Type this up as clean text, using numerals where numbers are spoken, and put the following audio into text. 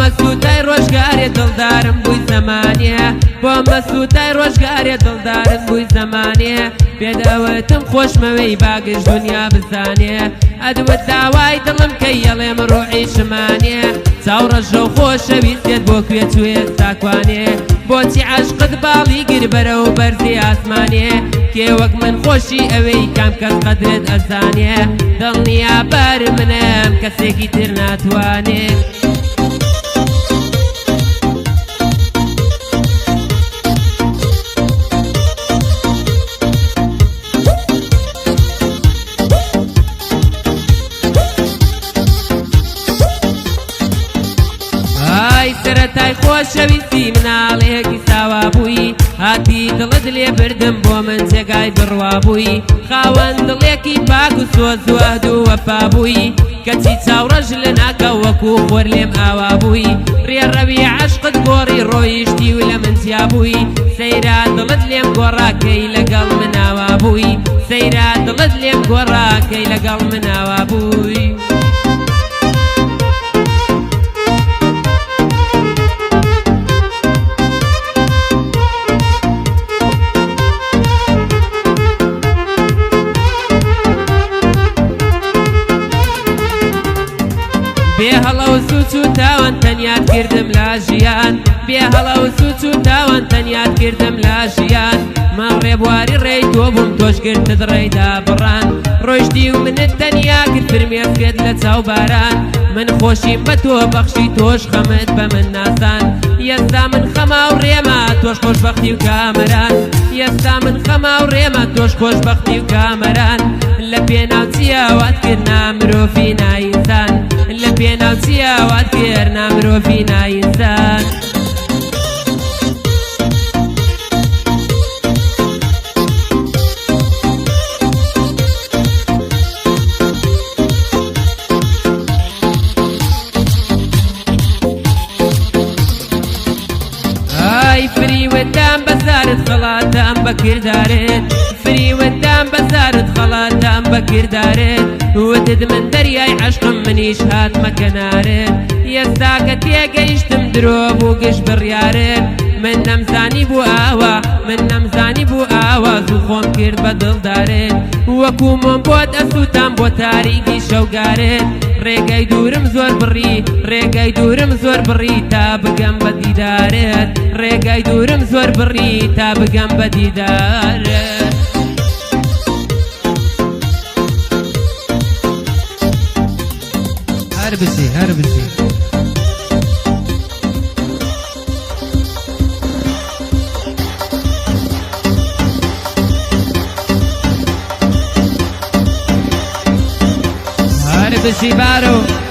مەسوودای ڕۆژگارێ دڵدارم بووی زەمانێ بۆ مەسوودای ڕۆژگارێ دڵدارم بووی زەمانێ پێدەوتم خۆشمەوەی باگەش دنیا بزانێ ئەدوت داوای دڵم کە یەڵێم ڕۆحی شمانێ چاوڕەشە و خۆشەویستێت بۆ کوێچوێ ساکوانێ بۆچی عەشقت باڵی گر بەرە و بەرزی ئاسمانێ کێ وەک من خۆشی ئەوەی کام کەس قەدرت ئەزانێ دڵنیا بەر منم کەسێکی تر ناتوانێ سەرەتای خۆشەویستی مناڵەیەکی ساوا بووی هاتی دڵت لێ بردم بۆ من جێگای بڕوا بووی خاوەن دڵێکی پاک و سۆز و ئەهد و وەفا بووی کەچی چاوڕەش لە ناکە وەکو خۆر لێم ئاوا بووی ڕێڕەوی عەشقت گۆڕی ڕۆیشتی و لە من جیا بووی سەیرا دڵت لێم گۆڕاکەی لەگەڵ من ئاوا بووی سەیرا دڵت لێم گۆڕاکەی لەگەڵ من ئاوا بووی بێ هەڵە و سوچ و تاوان تەنیات کردم لا ژیان بێ هەڵە و سوچ و تاوان تەنیات کردم لا ژیان من ڕێبواری ڕێی تۆ بووم تۆش گرتت ڕێیدا بڕان ڕۆیشتی و منت تەنیا کرد فرمێسکێت لە چاوباران من خۆشیم بە تۆ بەخشی تۆش خەمت بە من ناسان ئێستا من خەما و ڕێمە تۆش خۆشبەختی و کامەران ئێستا من خەما و ڕێمە تۆش خۆشبەختی و کامەران لە پێناو چیاواتکردنا مرۆڤی نائینسان لە پێناو چیاواتکردنا مرۆڤی نائینسان فریوەتان بەزارت خەڵاتان بە کردارێت فریوەتان بەزارت خەڵاتان بە کردارێت وتت من دەریای عەشقم منیش هاتمە کەنارێت ئێستا کە تێگەیشتم درۆ بوو گشت بڕیارێت من نەمزانی بوو ئاوا من نەمزانی بوو ئاوا زوو خۆم کرد بە دڵدارێت وەکو مۆم بۆت ئەسووتان بۆ تاریکی شەوگارێت ڕێگای دوورم زۆر بڕی ڕێگای دوورم زۆر بڕی تا بگەم بە دیدارێت ڕێگای دوورم زۆر بڕی تا بگەم بە دیدارێت هەر بچی هەر بچی هەر بچی بارۆ